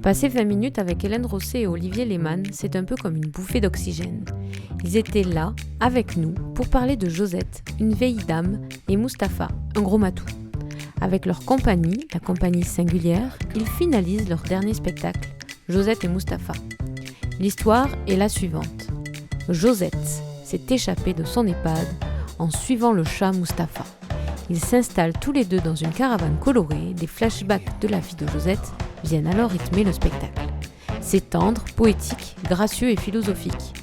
Passer 20 minutes avec Hélène Rosset et Olivier Lehmann, c'est un peu comme une bouffée d'oxygène. Ils étaient là, avec nous, pour parler de Josette, une vieille dame, et Mustapha, un gros matou. Avec leur compagnie, la compagnie singulière, ils finalisent leur dernier spectacle, Josette et Mustapha. L'histoire est la suivante. Josette s'est échappée de son EHPAD en suivant le chat Mustapha. Ils s'installent tous les deux dans une caravane colorée, des flashbacks de la vie de Josette viennent alors rythmer le spectacle. C'est tendre, poétique, gracieux et philosophique.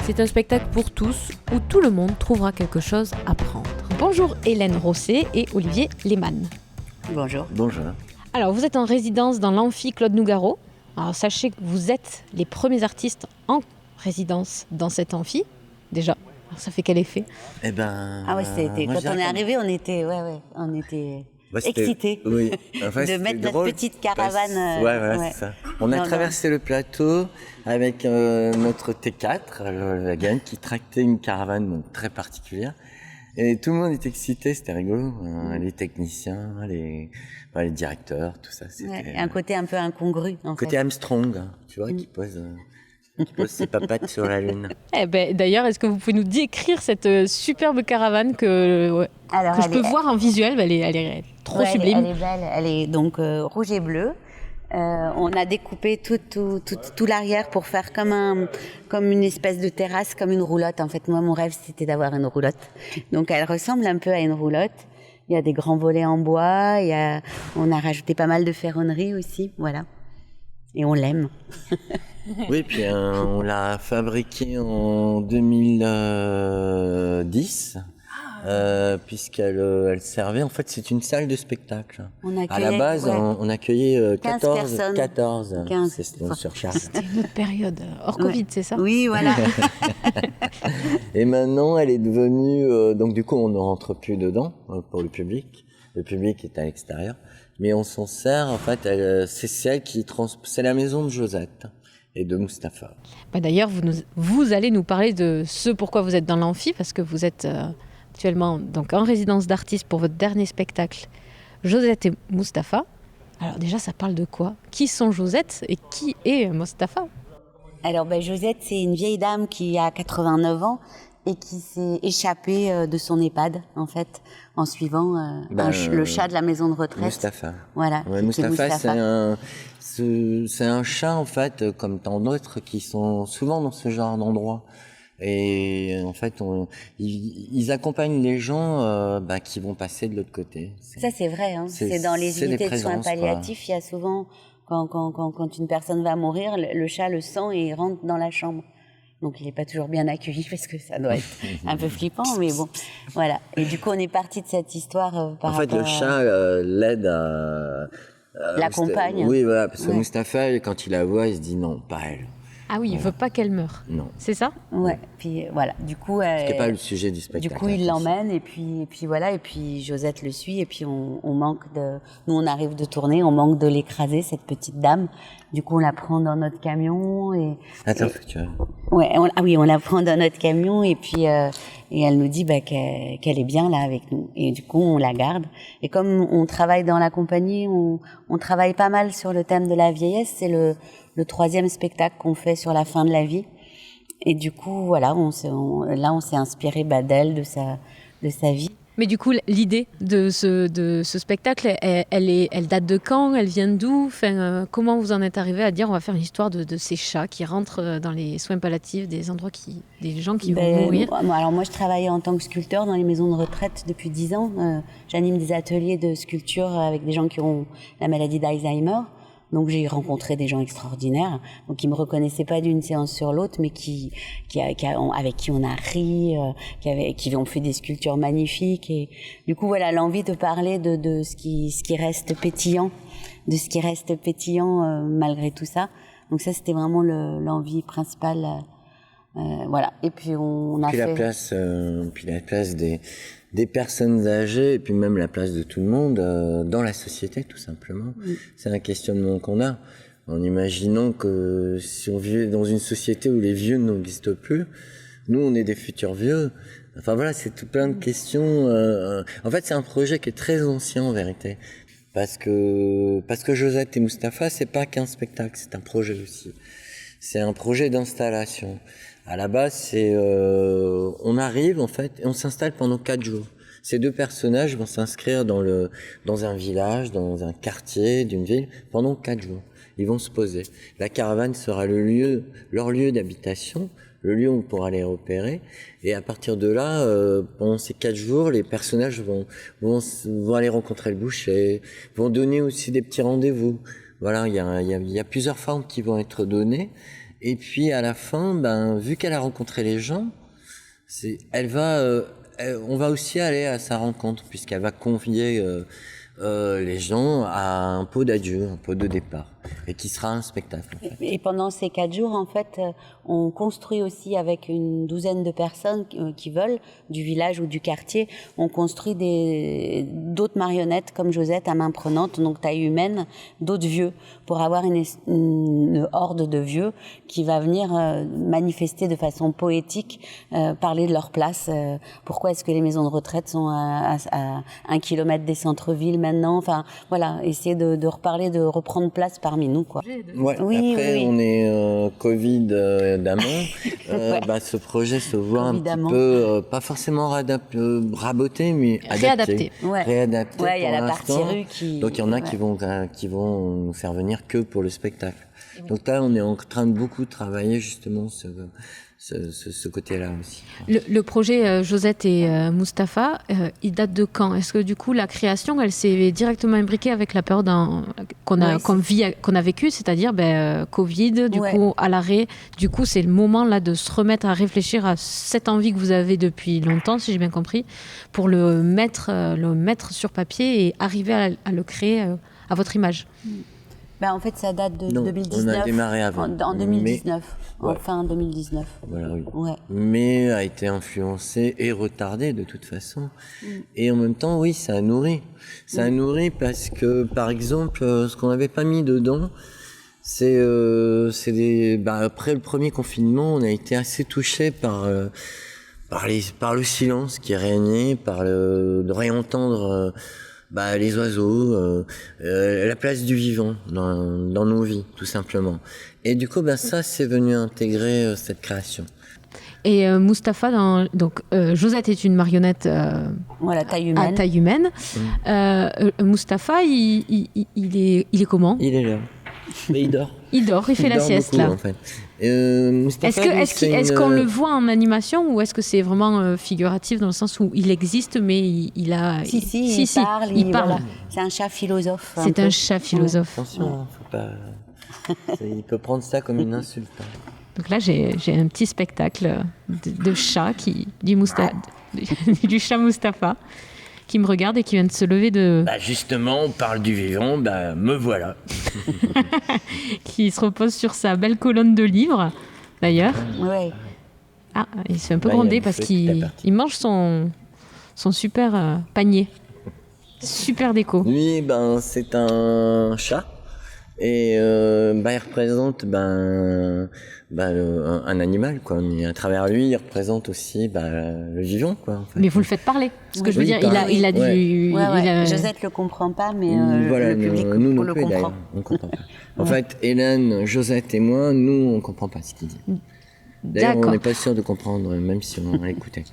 C'est un spectacle pour tous, où tout le monde trouvera quelque chose à prendre. Bonjour Hélène Rosset et Olivier Lehmann. Bonjour. Bonjour. Alors vous êtes en résidence dans l'amphi Claude Nougaro. Alors sachez que vous êtes les premiers artistes en résidence dans cet amphi, déjà. Alors, ça fait quel effet? Eh ben, Ah ouais, c'était quand on est arrivé, on était excités de mettre notre petite caravane. C'est ça. On a traversé le plateau avec notre T4, le Wagon, qui tractait une caravane très particulière. Et tout le monde était excité, c'était rigolo. Les techniciens, les directeurs, tout ça. C'était un côté un peu incongru. Côté Armstrong, tu vois, qui pose ses papates sur la Lune. Eh ben, d'ailleurs, est-ce que vous pouvez nous décrire cette superbe caravane que je peux voir en visuel? Elle est trop sublime. Elle est belle, elle est donc rouge et bleu. On a découpé tout l'arrière pour faire comme une espèce de terrasse, comme une roulotte. En fait, moi, mon rêve, c'était d'avoir une roulotte. Donc, elle ressemble un peu à une roulotte. Il y a des grands volets en bois. On a rajouté pas mal de ferronnerie aussi, voilà. Et on l'aime. Oui, puis on l'a fabriquée en 2010. Puisqu'elle servait, en fait, c'est une salle de spectacle. À la base, on accueillait 14. 15. C'est surchargé. C'était une autre période, hors Covid, c'est ça? Oui, voilà. Et maintenant, elle est devenue... donc, du coup, on ne rentre plus dedans pour le public. Le public est à l'extérieur. Mais on s'en sert, en fait, c'est la maison de Josette et de Mustapha. D'ailleurs, vous allez nous parler de ce pourquoi vous êtes dans l'amphi, parce que vous êtes... actuellement donc en résidence d'artiste pour votre dernier spectacle, Josette et Mustapha. Alors déjà, ça parle de quoi? Qui sont Josette et qui est Mustapha? Alors Josette, c'est une vieille dame qui a 89 ans et qui s'est échappée de son EHPAD, en fait, en suivant le chat de la maison de retraite. Mustapha. Voilà. Ouais, Mustapha, c'est un chat, en fait, comme tant d'autres, qui sont souvent dans ce genre d'endroit. Et en fait, ils accompagnent les gens qui vont passer de l'autre côté. Ça, c'est vrai. Hein. C'est dans les unités de soins palliatifs, il y a souvent, quand une personne va mourir, le chat le sent et il rentre dans la chambre. Donc, il n'est pas toujours bien accueilli parce que ça doit être un peu flippant, mais bon, voilà. Et du coup, on est parti de cette histoire par rapport le chat l'aide à... l'accompagne. Oui, voilà, parce que Mustapha, quand il la voit, il se dit non, pas elle. Ah oui, il veut pas qu'elle meure. Non. C'est ça? Ouais. Puis voilà. Du coup, ce qui n'est pas le sujet du spectacle. Du coup, il l'emmène et puis voilà. Et puis Josette le suit et puis on manque de. Nous, on arrive de tourner, on manque de l'écraser cette petite dame. Du coup, on la prend dans notre camion et. Attends, tu vois. Ouais. On la prend dans notre camion et puis et elle nous dit qu'elle est bien là avec nous. Et du coup, on la garde. Et comme on travaille dans la compagnie, on travaille pas mal sur le thème de la vieillesse. C'est le troisième spectacle qu'on fait sur la fin de la vie. Et du coup, voilà, on s'est inspiré d'elle, de sa vie. Mais du coup, l'idée de ce spectacle, elle date de quand? Elle vient d'où? Enfin, comment vous en êtes arrivé à dire on va faire une histoire de ces chats qui rentrent dans les soins palliatifs, des gens qui vont mourir? Alors moi, je travaillais en tant que sculpteur dans les maisons de retraite depuis 10 ans. J'anime des ateliers de sculpture avec des gens qui ont la maladie d'Alzheimer. Donc j'ai rencontré des gens extraordinaires, donc qui me reconnaissaient pas d'une séance sur l'autre, mais avec qui on a ri, qui ont fait des sculptures magnifiques. Et du coup voilà, l'envie de parler de ce qui reste pétillant, malgré tout ça. Donc ça, c'était vraiment l'envie principale. Voilà. Et puis on a fait la place des personnes âgées et puis même la place de tout le monde dans la société, tout simplement. C'est un questionnement qu'on a en imaginant que si on vit dans une société où les vieux n'existent plus, nous on est des futurs vieux. Enfin voilà, c'est tout plein de questions. En fait, c'est un projet qui est très ancien en vérité. Parce que Josette et Mustapha, c'est pas qu'un spectacle, c'est un projet aussi. C'est un projet d'installation. À la base, on arrive en fait et on s'installe pendant 4 jours. Ces 2 personnages vont s'inscrire dans un village, dans un quartier d'une ville pendant 4 jours. Ils vont se poser. La caravane sera leur lieu d'habitation, le lieu où on pourra les repérer. Et à partir de là, pendant ces 4 jours, les personnages vont aller rencontrer le boucher, vont donner aussi des petits rendez-vous. Voilà, il y a plusieurs formes qui vont être données. Et puis à la fin, vu qu'elle a rencontré les gens, on va aussi aller à sa rencontre puisqu'elle va convier les gens à un pot d'adieu, un pot de départ, et qui sera un spectacle. En fait. Et pendant ces 4 jours, en fait, on construit aussi avec une douzaine de personnes qui veulent, du village ou du quartier, on construit d'autres marionnettes comme Josette à main prenante, donc taille humaine, d'autres vieux, pour avoir une horde de vieux qui va venir manifester de façon poétique, parler de leur place. Pourquoi est-ce que les maisons de retraite sont à 1 kilomètre des centres-villes maintenant? Enfin, voilà, essayer de reparler, de reprendre place parmi nous, quoi. Ouais, oui, après, oui. on est Covid d'amont. Ce projet se voit un petit peu, pas forcément raboté, mais réadapté. Réadapté. Ouais, il y a la partie rue qui... Donc il y en a qui vont nous faire venir que pour le spectacle. Donc là, on est en train de beaucoup travailler justement ce côté-là aussi. Le projet Josette et Mustapha, il date de quand? Est-ce que du coup la création, elle s'est directement imbriquée avec la période qu'on a vécue, c'est-à-dire Covid, du coup à l'arrêt. Du coup, c'est le moment là de se remettre à réfléchir à cette envie que vous avez depuis longtemps, si j'ai bien compris, pour le mettre sur papier et arriver à le créer à votre image. En fait, ça date de Non, 2019. on a démarré avant. En 2019, fin 2019. Voilà, oui. Ouais. Mais a été influencé et retardé de toute façon. Et en même temps, oui, ça a nourri. Ça a nourri parce que, par exemple, ce qu'on n'avait pas mis dedans, c'est après le premier confinement, on a été assez touché par le silence qui régnait, de réentendre les oiseaux, la place du vivant dans nos vies, tout simplement. Et du coup, ça, c'est venu intégrer cette création. Et Mustapha, Josette est une marionnette taille humaine. à taille humaine. Mustapha, il est comment? Il est là. Mais il dort. Il dort, il fait la sieste beaucoup, là. En fait. Est-ce qu'on le voit en animation ou est-ce que c'est vraiment figuratif dans le sens où il existe mais il a... il parle. Voilà. C'est un chat philosophe. C'est un chat philosophe. Attention, faut pas... il peut prendre ça comme une insulte. Donc là, j'ai un petit spectacle de chat du chat Mustapha qui me regarde et qui vient de se lever de... Justement, on parle du vivant, me voilà. Qui se repose sur sa belle colonne de livres, d'ailleurs. Ouais. Ah, il se fait un peu gronder parce qu'il mange son super panier. Super déco. Lui, c'est un chat. Et il représente un animal, quoi. Mais à travers lui, il représente aussi le vivant, quoi. En fait. Mais vous le faites parler. Ce que je veux dire, il a du... Josette le comprend pas, mais le public nous le comprend. On comprend pas. En fait, Hélène, Josette et moi, nous, on comprend pas ce qu'il dit. D'ailleurs, on n'est pas sûr de comprendre, même si on l'écoutait.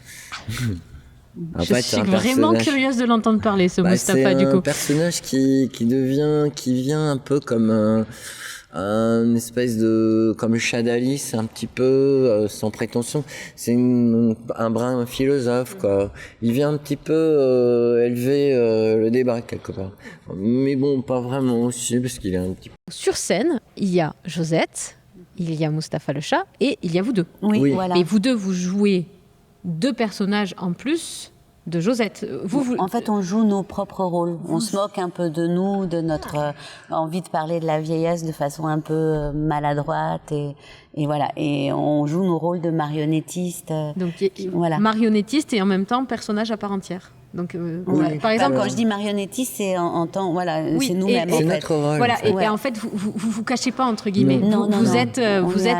Je suis vraiment curieuse de l'entendre parler, ce Mustapha, du coup. C'est un personnage qui vient un peu comme un espèce de... comme le chat d'Alice, un petit peu, sans prétention. C'est un brin philosophe, quoi. Il vient un petit peu élever le débat, quelque part. Mais bon, pas vraiment aussi, parce qu'il est un petit peu... Sur scène, il y a Josette, il y a Mustapha le chat, et il y a vous deux. Oui. Voilà. Et vous deux, vous jouez 2 personnages en plus de Josette. En fait, on joue nos propres rôles. On se moque un peu de nous, de notre envie de parler de la vieillesse de façon un peu maladroite. Et voilà. Et on joue nos rôles de marionnettiste. Donc, voilà. Marionnettiste et en même temps personnage à part entière. Donc, par exemple, quand je dis marionnettiste, c'est en temps, voilà, c'est nous-mêmes. C'est notre rôle. Voilà, et en fait, vous cachez pas entre guillemets. Non. Vous êtes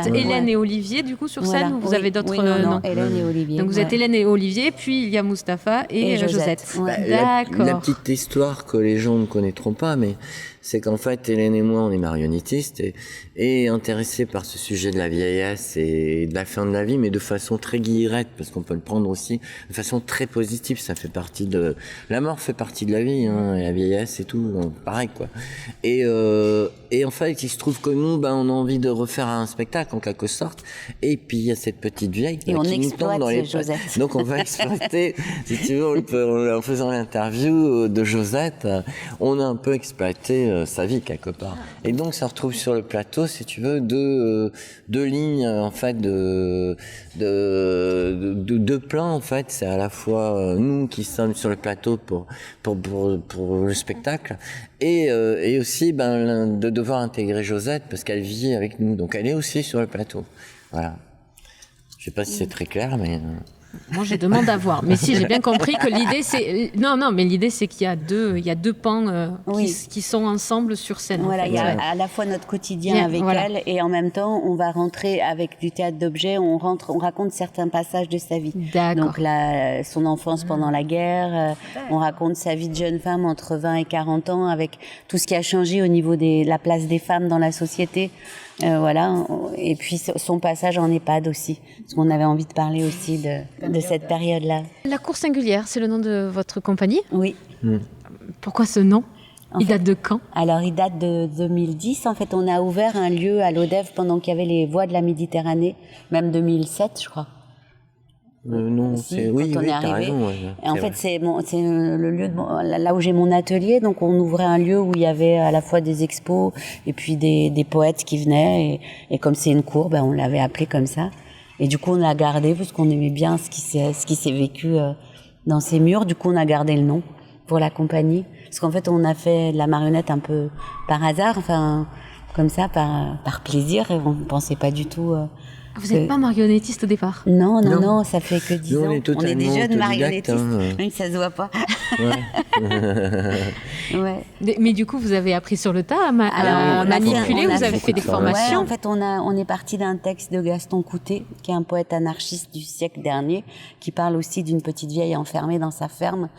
Hélène et Olivier du coup sur scène, ou vous avez d'autres noms? Hélène et Olivier. Donc vous êtes Hélène et Olivier, puis il y a Mustapha et Josette. D'accord. La petite histoire que les gens ne connaîtront pas, mais c'est qu'en fait, Hélène et moi, on est marionnettistes et intéressés par ce sujet de la vieillesse et de la fin de la vie, mais de façon très guillerette, parce qu'on peut le prendre aussi de façon très positive. Ça fait partie la mort fait partie de la vie, hein, et la vieillesse et tout, pareil, quoi. Et en fait, il se trouve que nous, on a envie de refaire un spectacle, en quelque sorte. Et puis, il y a cette petite vieille et on qui nous tombe dans les Josette. Donc, on va exploiter, si tu veux, en faisant l'interview de Josette, on a un peu exploité sa vie quelque part. Et donc ça retrouve sur le plateau, si tu veux, deux lignes en fait de deux plans en fait. C'est à la fois nous qui sommes sur le plateau pour le spectacle et aussi de devoir intégrer Josette parce qu'elle vit avec nous, donc elle est aussi sur le plateau. Voilà. Je sais pas si c'est très clair, mais moi, je demande à voir. Mais si, j'ai bien compris que l'idée, c'est... Non, mais l'idée, c'est qu'il y a deux pans qui sont ensemble sur scène. Voilà, en fait. Il y a à la fois notre quotidien avec elle, et en même temps, on va rentrer avec du théâtre d'objets, on raconte certains passages de sa vie. D'accord. Donc, son enfance pendant la guerre, on raconte sa vie de jeune femme entre 20 et 40 ans, avec tout ce qui a changé au niveau de la place des femmes dans la société. Voilà, et puis son passage en EHPAD aussi, parce qu'on avait envie de parler aussi de cette période-là. La Cour Singulière, c'est le nom de votre compagnie? Oui. Pourquoi ce nom? Il date de quand? Alors, il date de 2010. En fait, on a ouvert un lieu à l'ODEV pendant qu'il y avait les Voies de la Méditerranée, même 2007, je crois. Non, si, oui, t'as raison. Ouais, et en fait, c'est le lieu là où j'ai mon atelier. Donc, on ouvrait un lieu où il y avait à la fois des expos et puis des poètes qui venaient. Et comme c'est une cour, on l'avait appelé comme ça. Et du coup, on l'a gardé parce qu'on aimait bien ce qui s'est vécu dans ces murs. Du coup, on a gardé le nom pour la compagnie. Parce qu'en fait, on a fait de la marionnette un peu par hasard, enfin, comme ça, par plaisir. Et on ne pensait pas du tout... Vous n'êtes pas marionnettiste au départ? Non, ça fait que 10 ans. On est des jeunes marionnettistes, même si ça se voit pas. Ouais. Mais du coup, vous avez appris sur le tas à manipuler, vous avez fait des formations? Ouais, en fait, on est parti d'un texte de Gaston Coutet, qui est un poète anarchiste du siècle dernier, qui parle aussi d'une petite vieille enfermée dans sa ferme,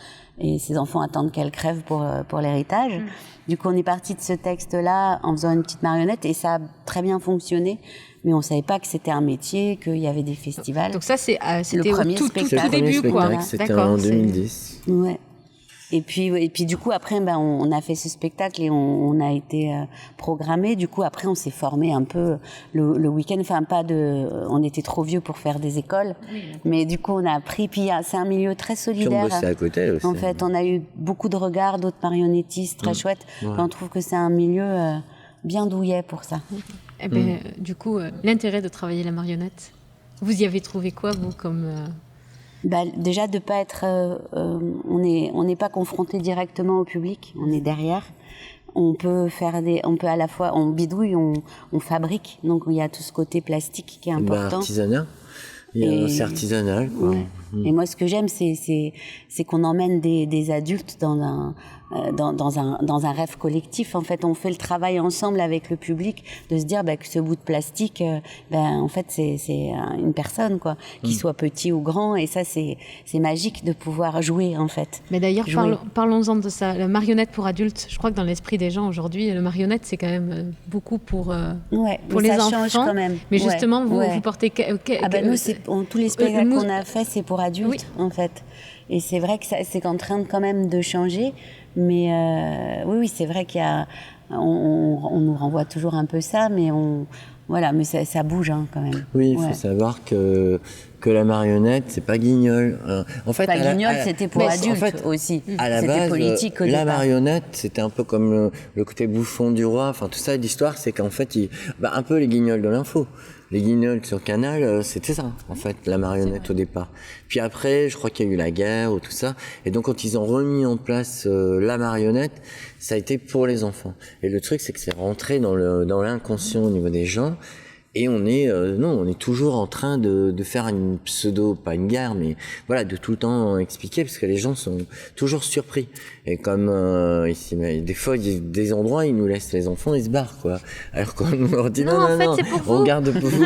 et ses enfants attendent qu'elle crève pour l'héritage. Du coup, on est parti de ce texte-là en faisant une petite marionnette, et ça a très bien fonctionné. Mais on savait pas que c'était un métier, qu'il y avait des festivals. Donc ça, c'était au tout début, quoi. C'était en 2010. Ouais. Et puis du coup après on a fait ce spectacle et on a été programmé. Du coup après on s'est formé un peu le week-end. Enfin on était trop vieux pour faire des écoles, mais du coup on a appris. Puis c'est un milieu très solidaire. Puis on bossait à côté aussi. En fait on a eu beaucoup de regards d'autres marionnettistes très chouettes. Ouais. On trouve que c'est un milieu bien douillet pour ça. Du coup l'intérêt de travailler la marionnette, vous y avez trouvé quoi vous comme déjà de pas être, on n'est pas confronté directement au public, on est derrière. On peut à la fois, on bidouille, on fabrique. Donc il y a tout ce côté plastique qui est important. Artisanat. C'est artisanal, quoi. Ouais. Et moi, ce que j'aime, c'est qu'on emmène des adultes dans un rêve collectif. En fait, on fait le travail ensemble avec le public, de se dire que ce bout de plastique, en fait, c'est une personne, quoi, qu'il soit petit ou grand. Et ça, c'est magique de pouvoir jouer, en fait. Mais d'ailleurs, parlons-en de ça. La marionnette pour adultes, je crois que dans l'esprit des gens aujourd'hui, la marionnette, c'est quand même beaucoup pour les enfants. Ça change quand même. Mais justement, vous portez... nous, tous les spectacles qu'on a fait, c'est pour adultes, en fait. Et c'est vrai que c'est en train quand même de changer. Mais oui, c'est vrai on nous renvoie toujours un peu ça, mais mais ça bouge quand même. Oui, il faut savoir que la marionnette, c'est pas Guignol. En fait, Guignol, c'était pour adultes aussi. À la base, politique la marionnette, c'était un peu comme le côté bouffon du roi. Enfin, tout ça, l'histoire, c'est qu'en fait, un peu les Guignols de l'info. Les Guignols sur Canal, c'était ça, en fait, la marionnette au départ. Puis après, je crois qu'il y a eu la guerre ou tout ça. Et donc, quand ils ont remis en place la marionnette, ça a été pour les enfants. Et le truc, c'est que c'est rentré dans l'inconscient au niveau des gens. Et on est toujours en train de faire une pas une guerre, mais voilà, de tout le temps expliquer, parce que les gens sont toujours surpris. Et comme ici, des fois, il y a des endroits, ils nous laissent les enfants, ils se barrent, quoi. Alors qu'on leur dit non, c'est pour vous. on garde pour vous,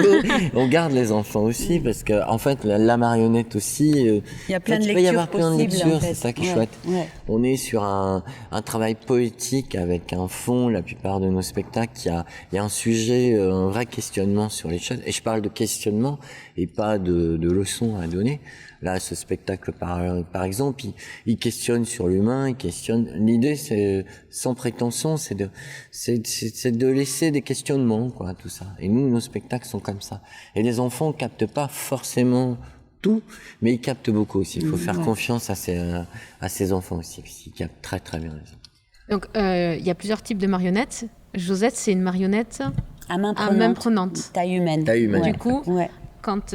on garde les enfants aussi, parce que en fait, la marionnette aussi. Il y a plein de lectures peut y avoir plein de possibles, lectures, en fait. c'est ça qui est chouette. Ouais. On est sur un travail poétique avec un fond, la plupart de nos spectacles, il y a un sujet, un vrai questionnement sur les choses. Et je parle de questionnement et pas de leçons à donner. Là, ce spectacle, par exemple, il questionne sur l'humain, il questionne. L'idée, c'est, sans prétention, c'est de laisser des questionnements, quoi, tout ça. Et nous, nos spectacles sont comme ça. Et les enfants captent pas forcément tout, mais ils captent beaucoup aussi. Il faut faire confiance à ces enfants aussi, parce qu'ils captent très très bien. Donc, il y a plusieurs types de marionnettes. Josette, c'est une marionnette à main prenante. Taille humaine. Du coup, quand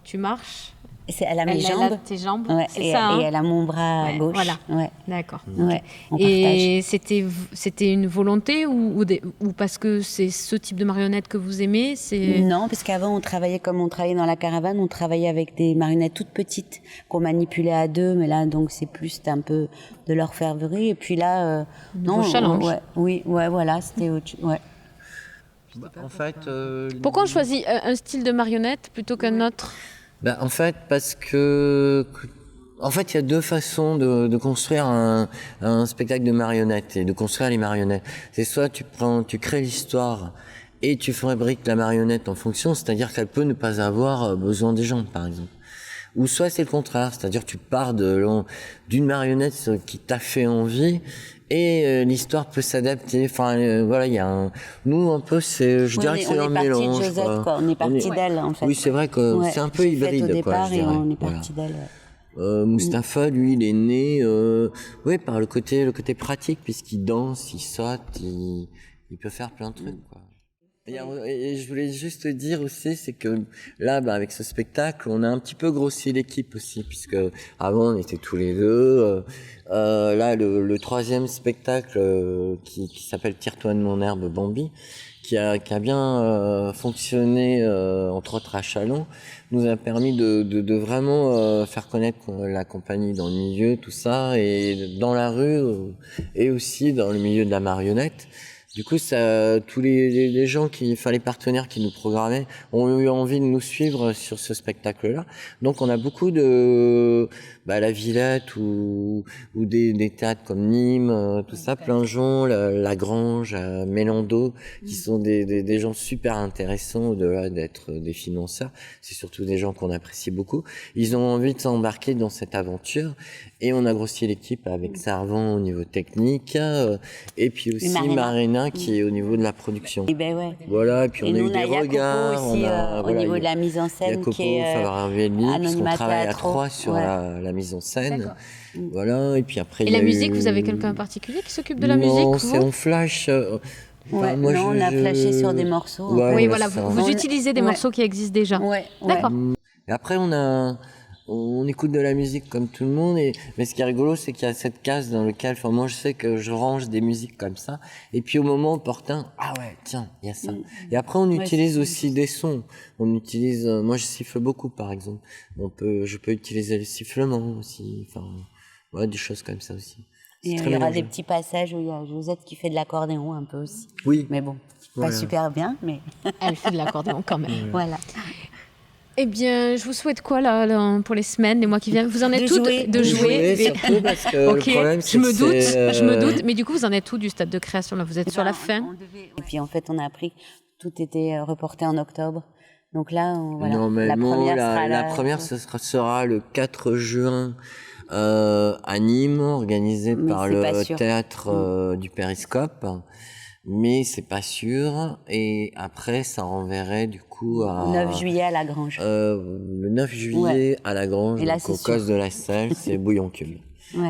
tu marches, elle a mes jambes. A tes jambes. Ouais, c'est ça. Et elle a mon bras gauche. Voilà. Ouais. D'accord. Ouais, et c'était une volonté ou parce que c'est ce type de marionnette que vous aimez, Non, parce qu'avant on travaillait dans la caravane, on travaillait avec des marionnettes toutes petites qu'on manipulait à deux, mais là donc c'était un peu de l'orfèvrerie. Et puis là, challenge. Voilà, c'était ouais. En fait, pourquoi on choisit un style de marionnette plutôt qu'un autre? En fait, parce que il y a deux façons de construire un spectacle de marionnettes et de construire les marionnettes. C'est soit tu crées l'histoire et tu fabriques la marionnette en fonction, c'est-à-dire qu'elle peut ne pas avoir besoin des gens, par exemple. Ou soit c'est le contraire, c'est-à-dire que tu pars d'une marionnette qui t'a fait envie. Et l'histoire peut s'adapter. Voilà, il y a nous un peu, je dirais que c'est un mélange. On est parti de Josette, quoi. On est parti d'elle, en fait. Oui, c'est vrai que c'est un peu hybride, au départ, quoi. Et on est parti d'elle. Mustapha, lui, il est né, par le côté pratique, puisqu'il danse, il saute, il peut faire plein de trucs, quoi. Et je voulais juste dire aussi, c'est que là, avec ce spectacle, on a un petit peu grossi l'équipe aussi, puisque avant on était tous les deux. Là, le troisième spectacle qui s'appelle Tire-toi de mon herbe, Bambi, qui a bien fonctionné, entre autres à Châlons, nous a permis de vraiment faire connaître la compagnie dans le milieu, tout ça, et dans la rue, et aussi dans le milieu de la marionnette. Du coup, tous les gens les partenaires qui nous programmaient ont eu envie de nous suivre sur ce spectacle-là. Donc, on a beaucoup la Villette ou des théâtres comme Nîmes, tout ça, Plaingeon, la Grange, Mélando, qui sont des gens super intéressants au-delà d'être des financeurs. C'est surtout des gens qu'on apprécie beaucoup. Ils ont envie de s'embarquer dans cette aventure. Et on a grossi l'équipe avec Servan au niveau technique, et puis aussi Marina qui est au niveau de la production. Voilà, et puis on a eu des regards. Aussi, au niveau de la mise en scène, Jacopo, qui est parce qu'on travaille à trois sur la mise en scène. Voilà, et puis après. Et la musique, vous avez quelqu'un en particulier qui s'occupe de la musique? Non, c'est on flash. On a flashé sur des morceaux. Oui, voilà, vous utilisez des morceaux qui existent déjà. D'accord. Et après, on écoute de la musique comme tout le monde, mais ce qui est rigolo, c'est qu'il y a cette case dans laquelle, moi je sais que je range des musiques comme ça, et puis au moment opportun, tiens, il y a ça. Et après on utilise aussi des sons. On utilise, moi je siffle beaucoup par exemple. Je peux utiliser le sifflement aussi, des choses comme ça aussi. Et il y aura des petits passages où il y a Josette qui fait de l'accordéon un peu aussi. Oui. Mais bon, pas super bien, mais elle fait de l'accordéon quand même. Voilà. Eh bien, je vous souhaite quoi là pour les semaines, les mois qui viennent? Vous en êtes toutes de jouer. Surtout parce que le problème, je me doute. Mais du coup, vous en êtes où du stade de création là? Vous êtes sur la fin. Et puis en fait, on a appris que tout était reporté en octobre. Donc là, normalement, la première sera le 4 juin à Nîmes, organisée par le théâtre du Périscope. Mais c'est pas sûr. Et après, ça renverrait du coup le 9 juillet à la Grange. Le 9 juillet à la Grange, là, donc au Cos de la Selle, c'est Bouillon Cube.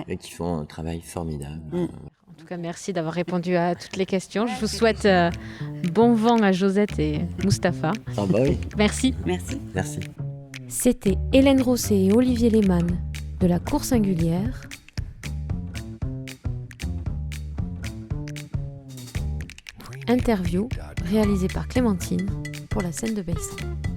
Et qui font un travail formidable. En tout cas, merci d'avoir répondu à toutes les questions. Je vous souhaite bon vent à Josette et Mustapha. Ah bah oui. Merci. Merci. C'était Hélène Rosset et Olivier Lehmann de la Cour Singulière. Interview réalisée par Clémentine pour la scène de Baïsa.